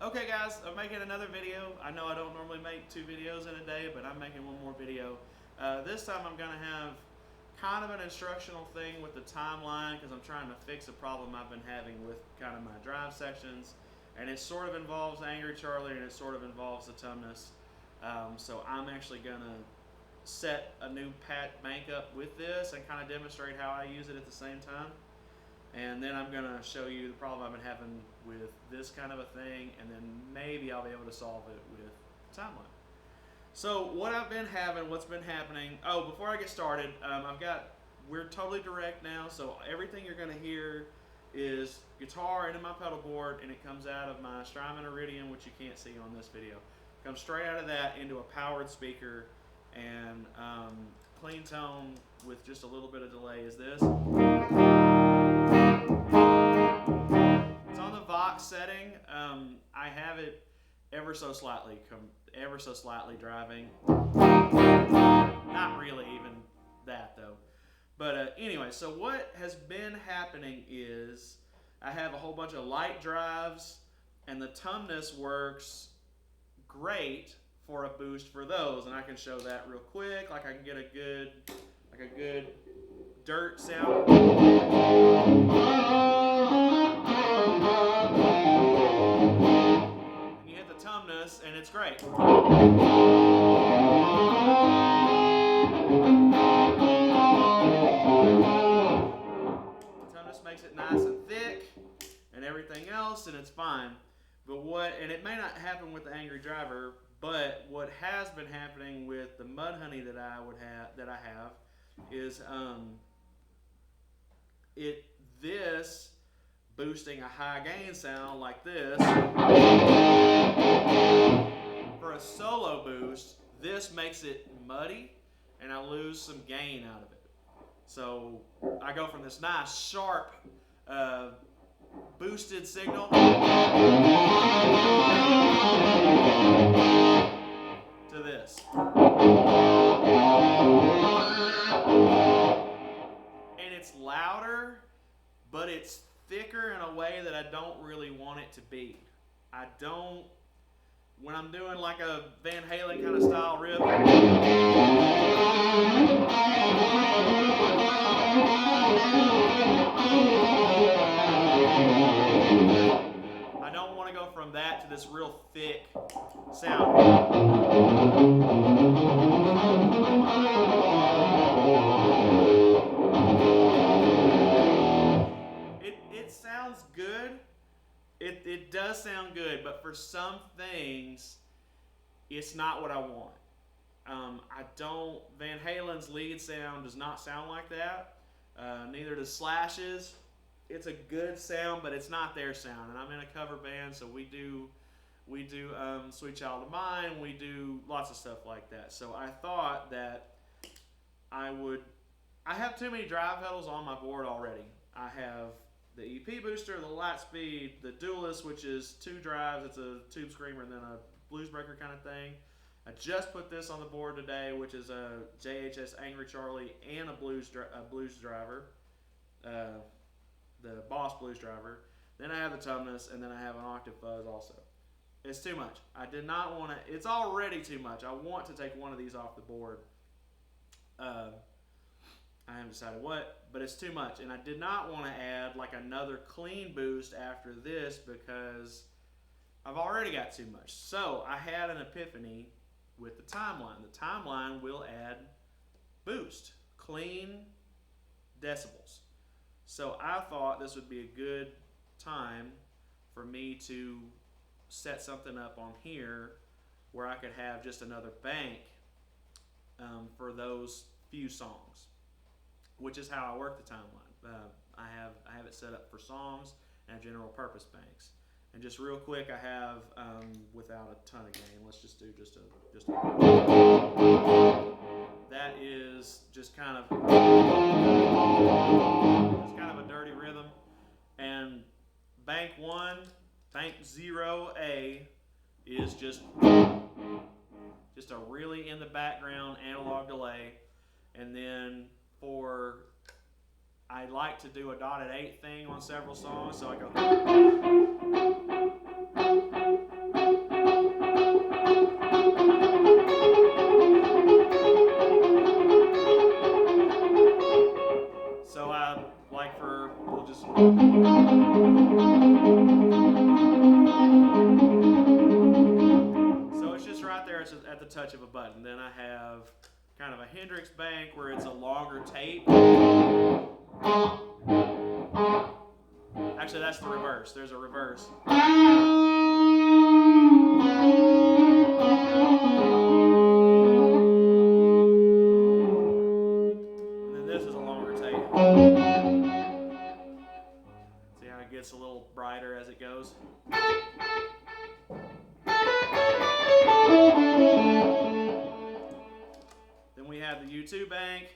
Okay guys, I'm making another video. I know I don't normally make 2 videos in a day, but I'm making one more video. This time I'm going to have kind of an instructional thing with the timeline because I'm trying to fix a problem I've been having with kind of my drive sections. And it sort of involves Angry Charlie and it sort of involves the Tumnus. So I'm actually going to set a new pat bank up with this and kind of demonstrate how I use it at the same time. And then I'm going to show you the problem I've been having with this kind of a thing, and then maybe I'll be able to solve it with timeline. So what I've been having, what's been happening, before I get started, we're totally direct now, so everything you're going to hear is guitar into my pedal board, and it comes out of my Strymon Iridium, which you can't see on this video. It comes straight out of that into a powered speaker, and clean tone with just a little bit of delay is this. It's on the Vox setting. I have it ever so slightly driving. Not really even that though. But anyway, so what has been happening is I have a whole bunch of light drives, and the Tumnus works great for a boost for those, and I can show that real quick. Like I can get a good dirt sound. And you hit the Tumnus, and it's great. The Tumnus makes it nice and thick, and everything else, and it's fine. And it may not happen with the Angry Driver, but what has been happening with the Mudhoney that I have is this boosting a high gain sound like this. For a solo boost, this makes it muddy and I lose some gain out of it. So I go from this nice sharp boosted signal to this. And it's louder, but it's thicker in a way that I don't really want it to be. When I'm doing like a Van Halen kind of style riff, I don't want to go from that to this real thick sound. It sounds good. It does sound good, but for some things, it's not what I want. Van Halen's lead sound does not sound like that. Neither does Slash's. It's a good sound, but it's not their sound. And I'm in a cover band, so we do Sweet Child of Mine. We do lots of stuff like that. So I thought that I have too many drive pedals on my board already. I have the EP booster, the Lightspeed, the Duelist, which is 2 drives. It's a tube screamer and then a blues breaker kind of thing. I just put this on the board today, which is a JHS Angry Charlie and a blues driver, the Boss blues driver. Then I have the Tumnus, and then I have an Octave Fuzz also. It's too much. I did not want to. It's already too much. I want to take one of these off the board. I haven't decided what, but it's too much. And I did not want to add like another clean boost after this because I've already got too much. So I had an epiphany with the timeline. The timeline will add boost, clean decibels. So I thought this would be a good time for me to set something up on here where I could have just another bank for those few songs, which is how I work the timeline. I have it set up for songs and general purpose banks. And just real quick, I have without a ton of gain. Let's just do just a. That is just kind of a dirty rhythm. And bank 1, bank 0A is just a really in the background analog delay, and then I like to do a dotted 8 thing on several songs, so I go touch of a button. Then I have kind of a Hendrix bank where it's a longer tape. Actually, that's the reverse. There's a reverse. And then this is a longer tape. See how it gets a little brighter as it goes? Then we have the U2 bank.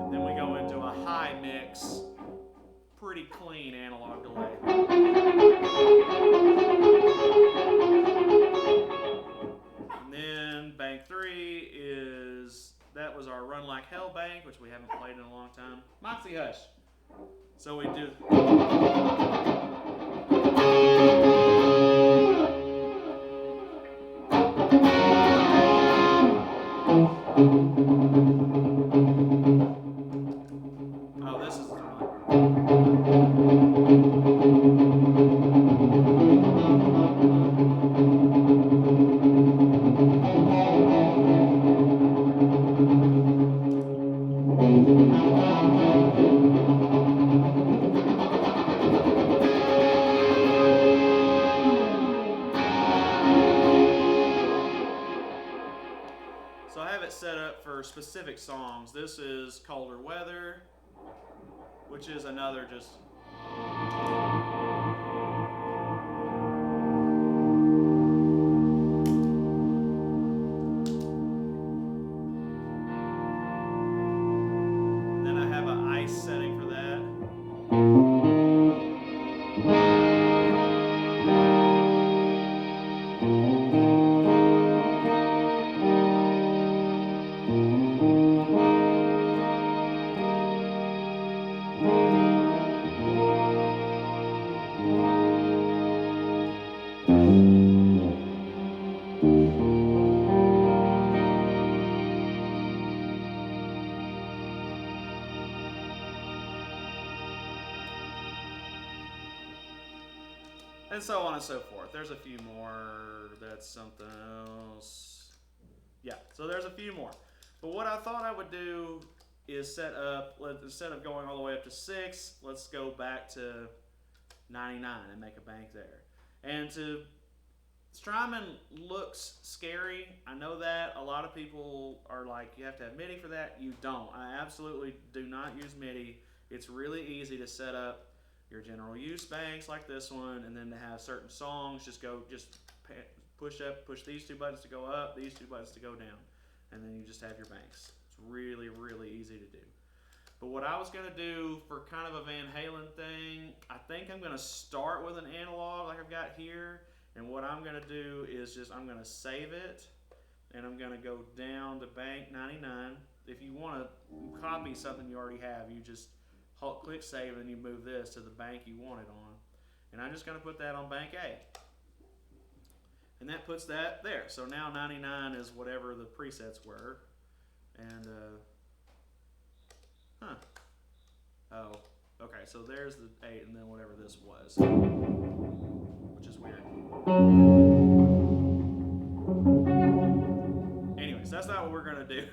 And then we go into a high mix, pretty clean analog delay. And then bank 3 is, that was our Run Like Hell bank, which we haven't played in a long time. Moxie Hush. So we do. Oh, this is the one. So I have it set up for specific songs. This is Colder Weather, which is another just. Then I have an ice setting for that. And so on and so forth. There's a few more. That's something else. Yeah, so there's a few more. But what I thought I would do is set up, instead of going all the way up to 6, let's go back to 99 and make a bank there. And Strymon looks scary. I know that. A lot of people are like, you have to have MIDI for that. You don't. I absolutely do not use MIDI. It's really easy to set up your general use banks like this one, and then to have certain songs, just push these 2 buttons to go up, these 2 buttons to go down, and then you just have your banks. It's really, really easy to do. But what I was going to do for kind of a Van Halen thing, I think I'm going to start with an analog like I've got here, and what I'm going to do is I'm going to save it, and I'm going to go down to bank 99. If you want to copy something you already have, you just click save and you move this to the bank you want it on. And I'm just going to put that on bank A. And that puts that there. So now 99 is whatever the presets were. And, oh, okay, so there's the 8 and then whatever this was, which is weird. Anyways, that's not what we're going to do.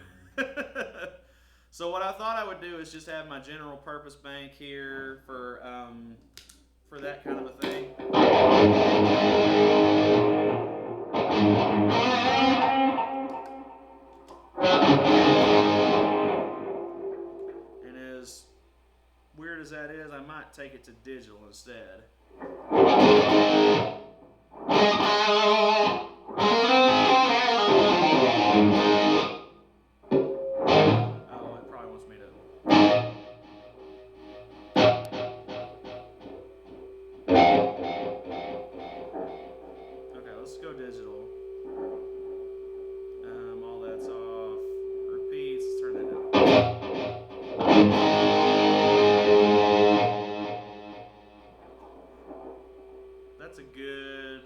So what I thought I would do is just have my general purpose bank here for that kind of a thing. And as weird as that is, I might take it to digital instead. Go digital. All that's off. Repeats. Let's turn that down. That's a good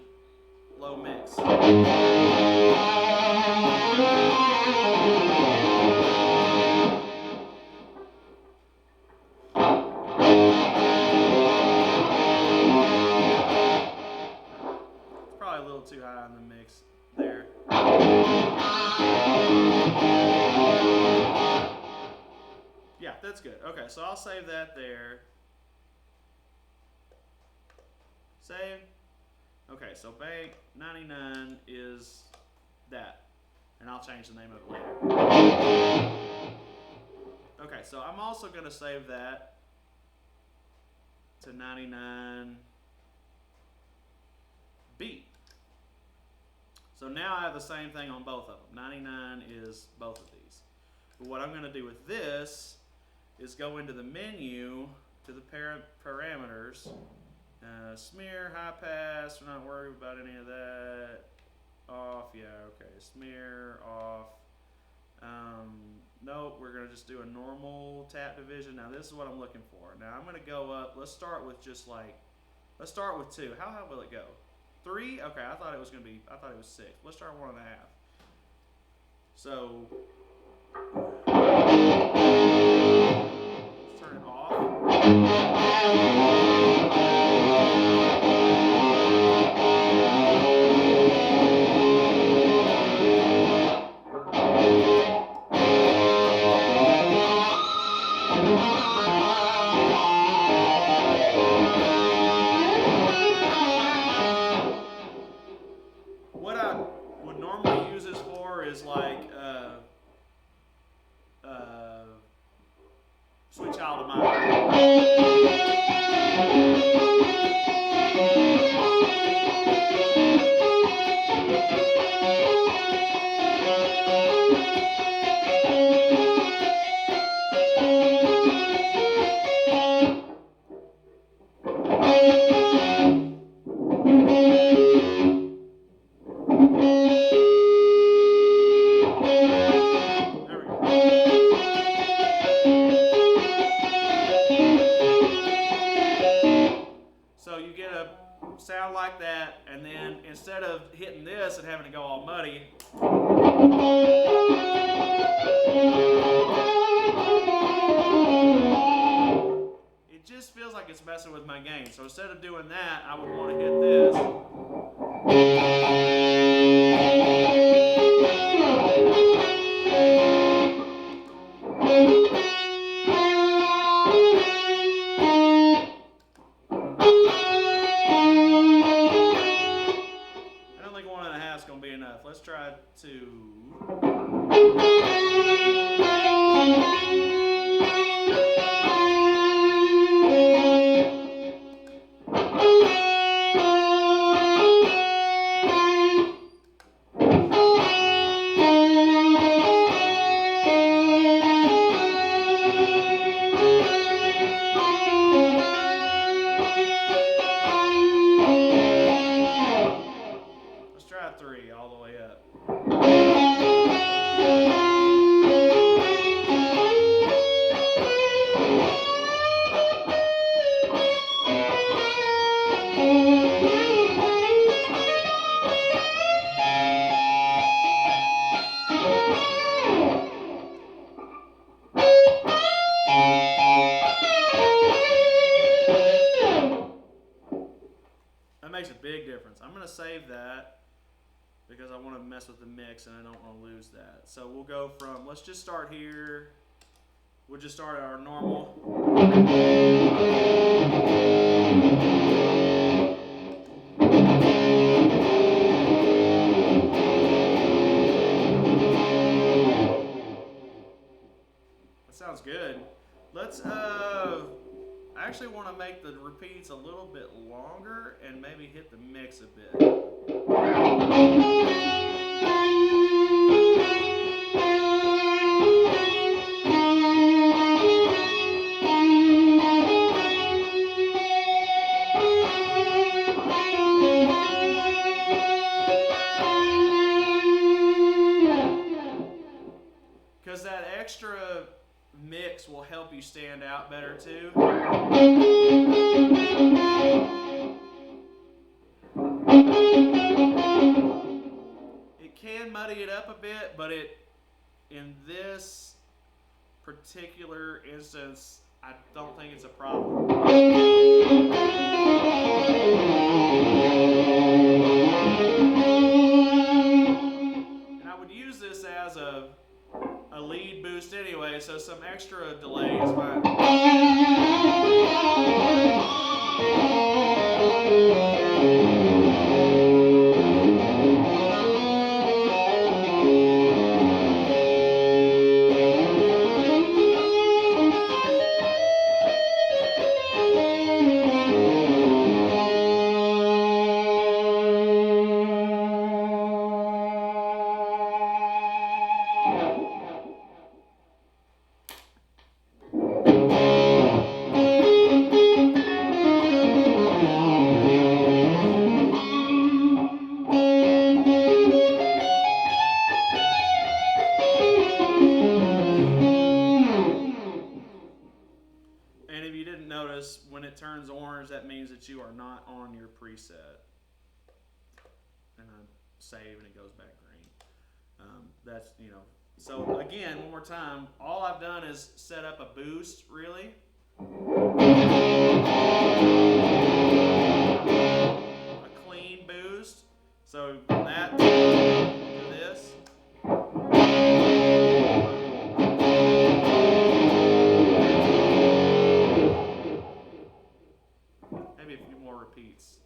low that's good. Okay, so I'll save that there. Save. Okay, so bank 99 is that. And I'll change the name of it later. Okay, so I'm also going to save that to 99B. So now I have the same thing on both of them. 99 is both of these. But what I'm going to do with this is go into the menu to the parameters. Smear, high pass, we're not worried about any of that. Off, yeah, okay. Smear, off. Nope, we're going to just do a normal tap division. Now this is what I'm looking for. Now I'm going to go up, let's start with just like, let's start with 2. How high will it go? 3? Okay, I thought it was 6. Let's try 1.5. So, let's turn it off. What I would normally use this for is like Sweet Child of Mine. So you get a sound like that, and then instead of hitting this and having to go all muddy, it just feels like it's messing with my gain. So instead of doing that, I would want to hit this. Let's try 2. Let's try 3 all the way up. That makes a big difference. I'm going to save that because I want to mess with the mix and I don't want to lose that. So we'll go from, let's just start here. We'll just start at our normal. That sounds good. Let's, I actually want to make the repeats a little bit longer and maybe hit the mix a bit. Because that extra mix will help you stand out better too. It can muddy it up a bit, but in this particular instance, I don't think it's a problem. And I would use this as a a lead boost anyway, so some extra delay is fine. And if you didn't notice, when it turns orange, that means that you are not on your preset. And I save and it goes back green. That's, you know. So again, one more time, all I've done is set up a boost, really. A clean boost. So from that to this. Maybe a few more repeats.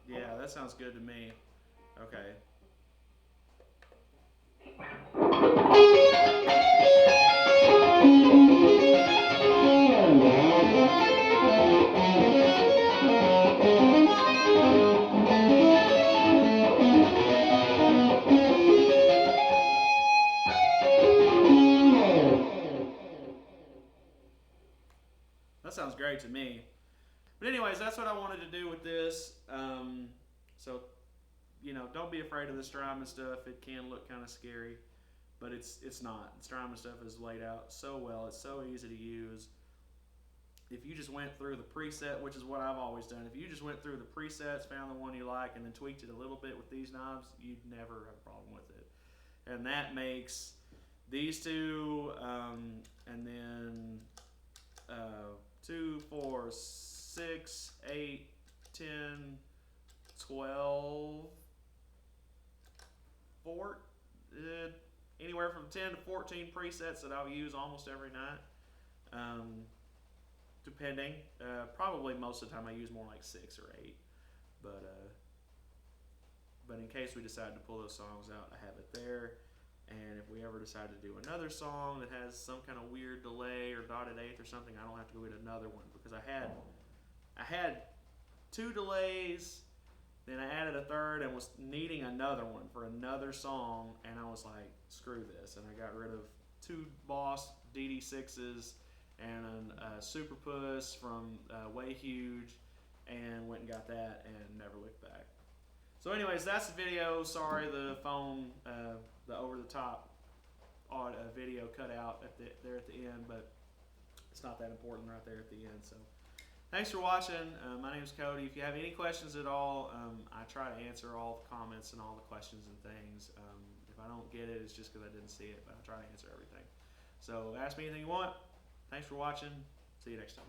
Yeah, that sounds good to me. Okay. That sounds great to me. But anyways, that's what I wanted to do with this. So, you know, don't be afraid of the Strymon stuff. It can look kind of scary, but it's not. The Strymon stuff is laid out so well. It's so easy to use. If you just went through the preset, which is what I've always done, if you just went through the presets, found the one you like, and then tweaked it a little bit with these knobs, you'd never have a problem with it. And that makes these two, and then 2, 4, 6, 8, 10, 12, anywhere from 10 to 14 presets that I'll use almost every night, depending. Probably most of the time I use more like 6 or 8, but in case we decide to pull those songs out, I have it there. And if we ever decide to do another song that has some kind of weird delay or dotted eighth or something, I don't have to go get another one, because I had 2 delays, then I added a third and was needing another one for another song, and I was like, screw this, and I got rid of 2 Boss DD6s and a Super Puss from Way Huge, and went and got that and never looked back. So anyways, that's the video. Sorry the phone, the over-the-top video cut out there at the end, but it's not that important right there at the end. So thanks for watching. My name is Cody. If you have any questions at all, I try to answer all the comments and all the questions and things. If I don't get it, it's just because I didn't see it, but I try to answer everything. So ask me anything you want. Thanks for watching. See you next time.